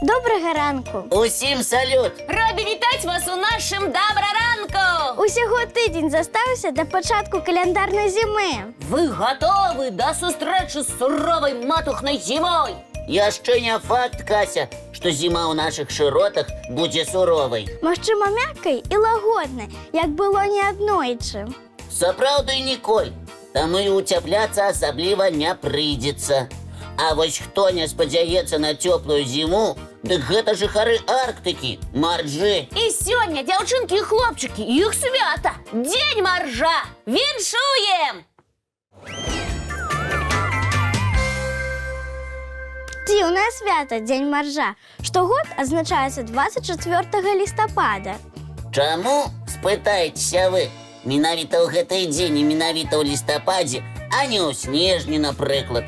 Доброго ранку! Усім салют! Раді вітати вас у нашому доброранку! Усього тиждень застався до початку календарної зими. Ви готові до зустрічі з суровою матухною зимою? Яшчэ не факт, Кася, што зіма ў нашых шыротах будзе суровай. Магчыма, мяккай і лагоднай, як было неаднойчы. Сапраўды, Ніколь, таму і уцяпляцца асабліва не прыйдзецца. А вось хто не спадзяецца на цёплую зіму, дык гэта жыхары Арктыкі, маржы. І сёння, дзяўчынкі і хлопчыкі, іх свята! Дзень маржа! Віншуем! Дзіўнае свята Дзень маржа. Штогод адзначаецца 24 лістапада. Чаму, спытаецеся вы, менавіта ў гэты дзень і менавіта ў лістападзе, а не ў снежні, напрыклад.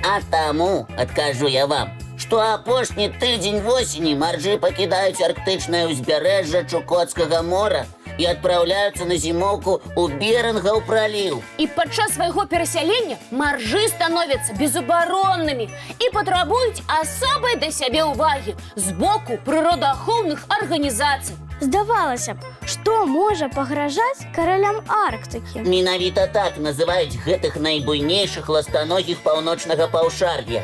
А таму, адкажу я вам, што апошні тыдзень восені маржы пакідаюць арктычнае ўзбярэжжа Чукотскага мора і адпраўляюцца на зімоўку ў Берынгаў праліў. І падчас свайго перасялення маржы становяцца безабароннымі і патрабуюць асобай да сябе ўвагі з боку прыродаахоўных арганізацый. Здавалася б, што можа пагражаць каралям Арктыкі? Менавіта так называюць гэтых найбуйнейшых ластаногіх паўночнага паўшар'я.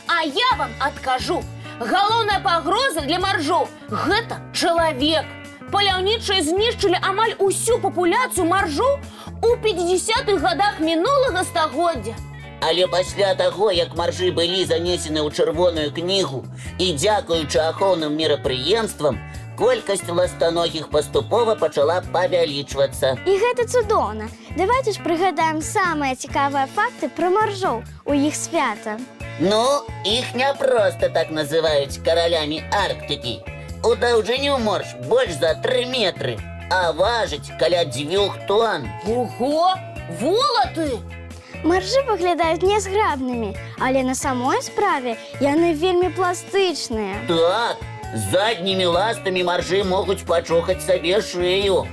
А я вам адкажу. Галоўная пагроза для маржоў – гэта чалавек. Паляўнічыя знішчылі амаль усю папуляцыю маржоў у 50-х гадах мінулага стагоддзя. Але пасля таго, як маржы былі занесены ў чырвоную кнігу і дзякуючы ахоўным мерапрыемствам, колькасць ластаногіх паступова пачала павялічвацца. І гэта цудоўна. Давайце ж прыгадаем самыя цікавыя факты пра маржоў у іх свята. Ну, іх не проста так называюць каралямі Арктыкі. У даўжыню морж больш за 3 метры, а важыць каля 2 тонн. Ого! Волаты! Маржы выглядаюць нязграбнымі, але на самой справе яны вельмі пластычныя. Так, заднімі ластамі маржы могуць пачухаць сабе шыю.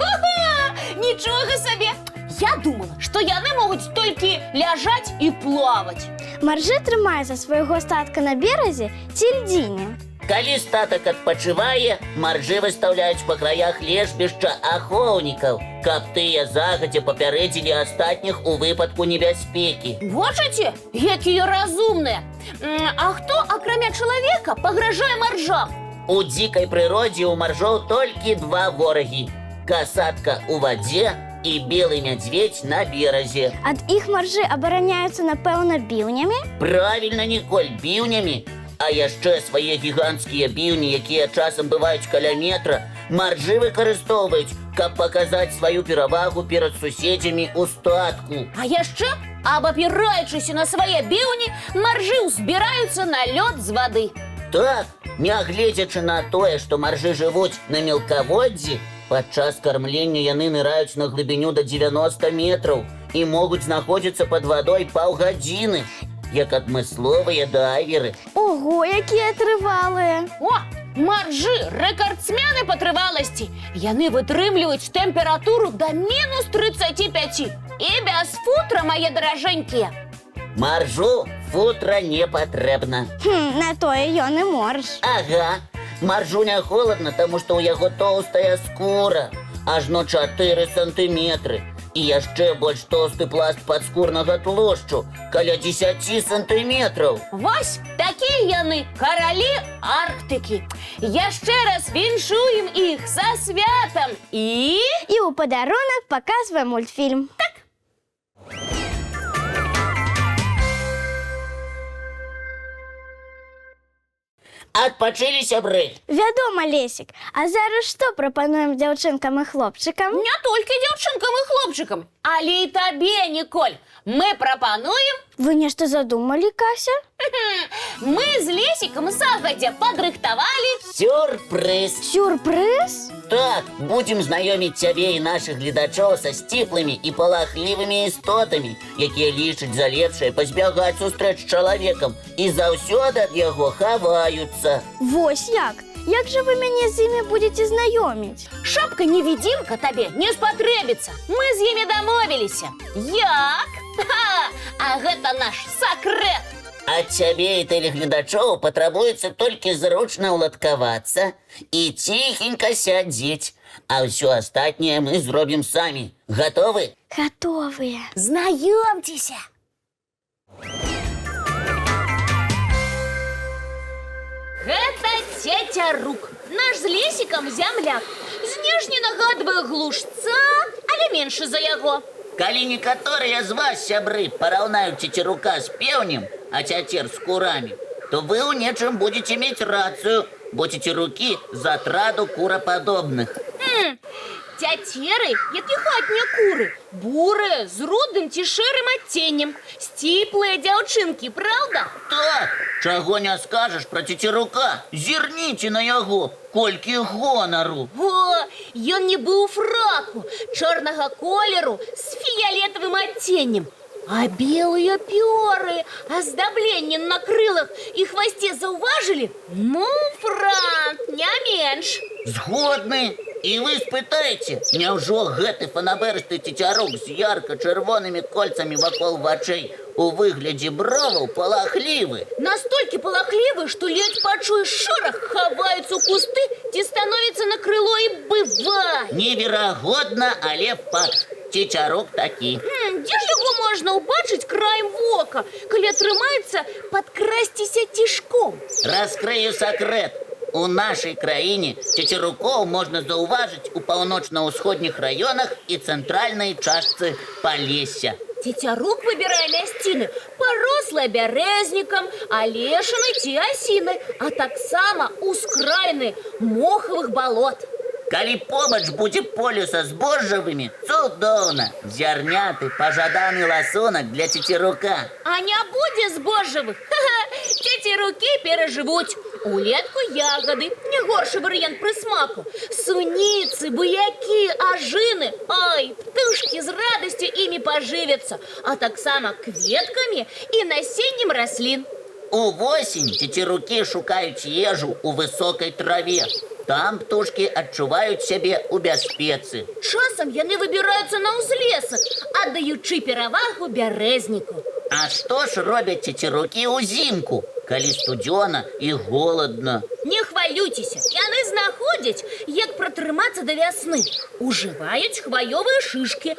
Нічога сабе! Я думала, што яны могуць толькі ляжаць і плаваць. Маржы трымаюцца свайго статка на беразе ці льдзіне. Калі статак адпачывае, маржы выстаўляюць па краях лежбішча ахоўнікаў, каб тыя загадзя папярэдзілі астатніх у выпадку небяспекі. Бачыце, якія разумныя! А хто, акрамя чалавека, пагражае маржам? У дзікай прыродзе ў маржоў толькі 2 ворагі – касатка ў вадзе і белы мядзведзь на беразе. Ад іх маржы абараняюцца, напэўна, біўнямі? Правільна, Ніколь, біўнямі. А яшчэ свае гіганцкія біўні, якія часам бываюць каля метра, маржы выкарыстоўваюць, каб паказаць сваю перавагу перад суседзямі ў статку. А яшчэ, абапіраючыся на свае біўні, маржы ўзбіраюцца на лёд з вады. Так, нягледзячы на тое, што маржы жывуць на мелкаводдзі, падчас кармлення яны ныраюць на глыбіню да 90 метраў і могуць знаходзіцца пад вадой паўгадзіны, як адмысловыя дайверы. Ого, якія трывалыя! О, маржы рэкардсмены па трываласці. Яны вытрымліваюць тэмпературу да мінус 35. І без футра, мае даражэнькія. Маржу футра не патрэбна. На тое ён і морж. Ага, маржу не холодна, таму што ў яго тоўстая скура, ажно 4 сантыметры. І яшчэ больш тоўсты пласт падскурнага тлушчу, каля 10 сантыметраў. Вось такія яны, каралі Арктыкі. Яшчэ раз віншуем іх са святам і ў падарунак паказваем мультфільм. Адпачылі, сябры? Вядома, Лесік. А зараз што прапануем дзяўчынкам і хлопчыкам? не толькі дзяўчынкам і хлопчыкам, але і табе, Ніколь. Мы прапануем... Вы нешта задумалі, Кася? Мы з Лесікам загадзя падрыхтавалі... Сюрпрыз! Сюрпрыз? Так, будзем знаёміць цябе і нашых гледачоў са сціплымі і палахлівымі істотамі, якія лічаць за лепшае пазбягаць сустрэч з чалавекам і заўсёды ад яго хаваюцца. Вось як? Як жа вы мяне з імі будзеце знаёміць? Шапка-невідзімка табе не спатрэбіцца. Мы з імі дамовіліся. Як? А гэта наш сакрэт. Ад цябе і тэлегледачоў патрабуецца толькі зручна ўладкавацца і ціхенька сядзець. А ўсё астатняе мы зробім самі. Гатовы? Готовые. Знайомцеся. Гэта цеця Рук, наш з Лесікам зямляк. Знешне нагадвае глушца, але меншы за яго. Калі некаторыя з вас, сябры, параўнаюць цецярука з пеўнем, а цяцер з курамі, то вы ў нечым будзеце мець рацыю, бо цецярукі з атраду курападобных. Цяцеры, як і хатнія куры, бурыя, з рудым ці шэрым адценнем. Сціплыя дзяўчынкі, праўда? Так, чаго не скажаш пра цецярука. Зірніце на яго, колькі гонару. О, ён нібы ў фраку, чорнага колеру з фіялетавым адценнем. А белыя пёры, аздабленне на крылах і хвасце заўважылі? Ну, франт, не менш. Згодны. І вы спытаеце, няўжо гэты фанабэрысты цецярук з ярка-чырвонымі кольцамі вакол вачэй у выглядзе броваў палахлівы? Настолькі палахлівы, што ледзь пачуеш шорах, хаваюцца ў кусты ці становіцца на крыло і бывае. Неверагодна, але факт. Цецярук такі. Дзе ж яго можна ўбачыць краем вока, калі атрымаецца падкрасціся цішком? Раскрыю сакрэт. У нашай краіне цецярукоў можна заўважыць у паўночна-ўсходніх раёнах і цэнтральнай частцы Палесся. Цецярук выбірае мясціны, парослыя бярэзнікам, алешынай ці асінай, а таксама ускраіны мохавых балот. Калі побач будзе поле са збожжавымі, цудоўна. Зярняты, пажаданы ласунак для цецярука. А не будзе збожжавых? Цецярукі перажывуць. Улетку ягады, не горшы варыянт прысмаку. Суніцы, буякі, ажыны. Ай, птушкі з радасцю імі пажывяцца, а таксама кветкамі і насеннем раслін. Увосень цецярукі шукаюць ежу ў высокай траве. Там птушкі адчуваюць сябе ў бяспецы. Часам яны выбіраюцца на ўзлесак, аддаючы перавагу бярэзніку. А што ж робяць цецярукі ўзімку, калі студзёна і голадна? Не хвалюйцеся, яны знаходзяць, як пратрымацца да вясны. Ужываюць хваёвыя шышкі,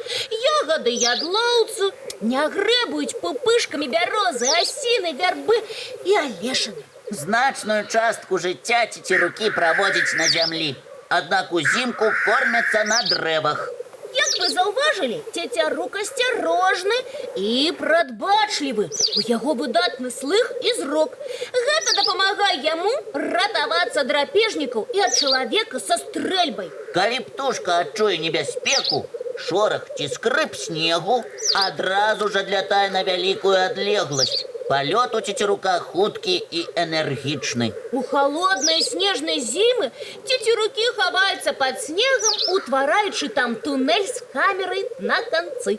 ягады ядлоўцу, не грэбуюць пупышкамі бярозы, асіны, вярбы і алешыны. Значную частку жыцця цецярукі праводзяць на зямлі, аднак узімку кормяцца на дрэвах. Як вы заўважылі, цецярук асцярожны і прадбачлівы. У яго выдатны слых і зрок. Гэта дапамагае яму ратавацца ад драпежнікаў і ад чалавека са стрэльбай. Калі птушка адчуе небяспеку, шорах ці скрып снегу, адразу ж адлятае на вялікую адлегласць. Палёт у цецярука хуткі і энергічны. У халодныя снежныя зімы цецярукі хаваюцца пад снегам, утвараючы там тунэль з камерай на канцы.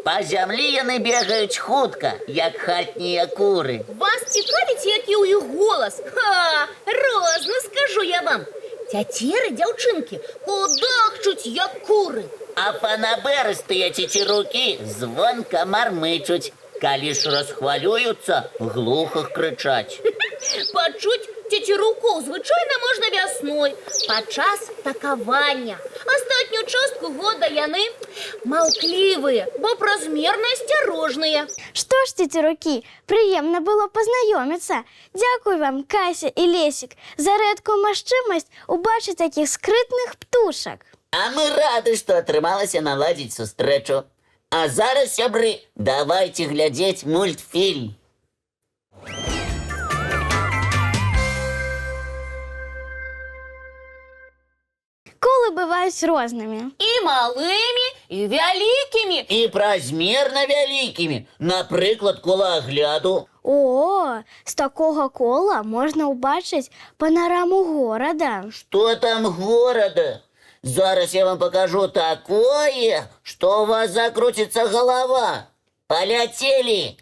Па зямлі яны бегаюць хутка, як хатнія куры. Вас цікавіць, які ў іх голас? Розны, скажу я вам. Цяцеры, дзяўчынкі, кудахчуць, як куры. А фанабэрыстыя цецярукі звонка мармычуць. Калі ж расхвалююцца, глуха крычаць. Пачуць цецярукоў звычайна можна вясной, падчас такавання. Астатнюю частку года яны маўклівыя, бо празмерна асцярожныя. Што ж, цецярукі, прыемна было пазнаёміцца. Дзякуй вам, Кася і Лесік, за рэдкую магчымасць убачыць такіх скрытных птушак. А мы рады, што атрымалася наладзіць сустрэчу. А зараз, сябры, давайце глядзець мультфільм. Колы бываюць рознымі. І малымі, і вялікімі. І празмерна вялікімі. Напрыклад, колаагляду. О, з такога кола можна ўбачыць панараму горада. Што там горада? Зараз я вам покажу такое, что у вас закрутится голова. Полетели!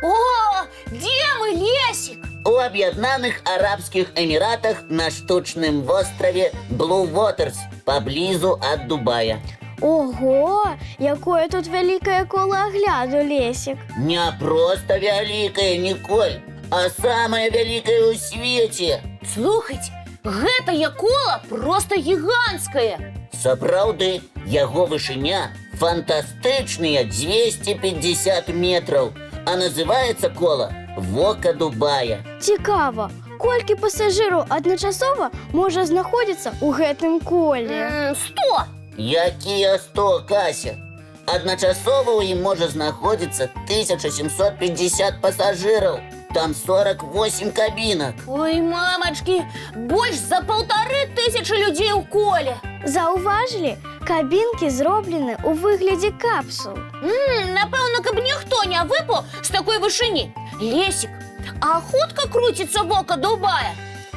О, дзе мы, Лесік? У Аб'яднаных Арабскіх Эміратах на штучным востраве Блу Вотерс, поблизу от Дубая. Ого, якое тут вялікае кола агляду, Лесік. Не просто вялікае, Ніколь, а самае вялікае ў свеце. Слухайте, гэтае кола просто гіганцкае. Сапраўды, яго вышыня фантастычныя 250 метраў, а называецца кола «Вока Дубая». Цікава, колькі пасажыраў адначасова можа знаходзіцца ў гэтым коле? 100! Якія 100, Кася? Адначасова ў ім можа знаходзіцца 1750 пасажыраў. Там 48 кабінак. Ой, мамачки, больш за 1500 людзей у коле. Заўважылі, кабінкі зроблены ў выглядзе капсул. Напэўна, каб ніхто не выпаў з такой вышыні. Лесік, а хутка круціцца вока Дубая?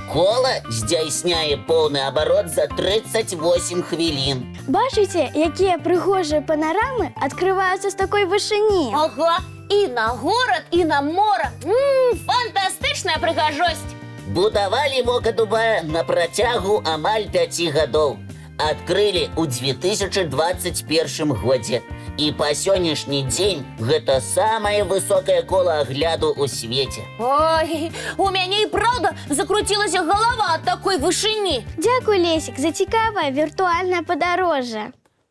Кола здзяйсняе поўны абарот за 38 хвілін. Бачыце, якія прыгожыя панарамы адкрываюцца з такой вышыні? Ага, і на горад, і на мора. Фантастычная прыгажосць. Будавалі Вока Дубая на працягу амаль 5 гадоў. Адкрылі ў 2021 годзе. І па сённяшні дзень гэта самае высокае кола агляду ў свеце. Ой, у мяне і праўда закруцілася галава ад такой вышыні. Дзякуй, Лесік, за цікавае віртуальнае падарожжа.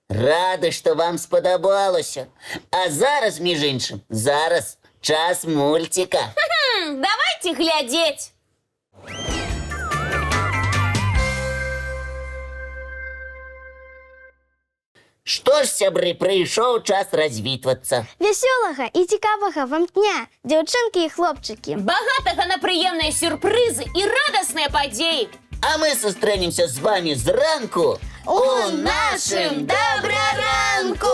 Рады, што вам спадабалася. А зараз, між іншым, зараз час мульціка. Давайте глядзець. Што ж, сябры, прыйшоў час развітвацца. Вясёлага і цікавага вам дня, дзяўчынкі і хлопчыкі. Багатага на прыемныя сюрпрызы і радасныя падзеі. А мы сустрэнемся з вамі зранку У нашым добраранку!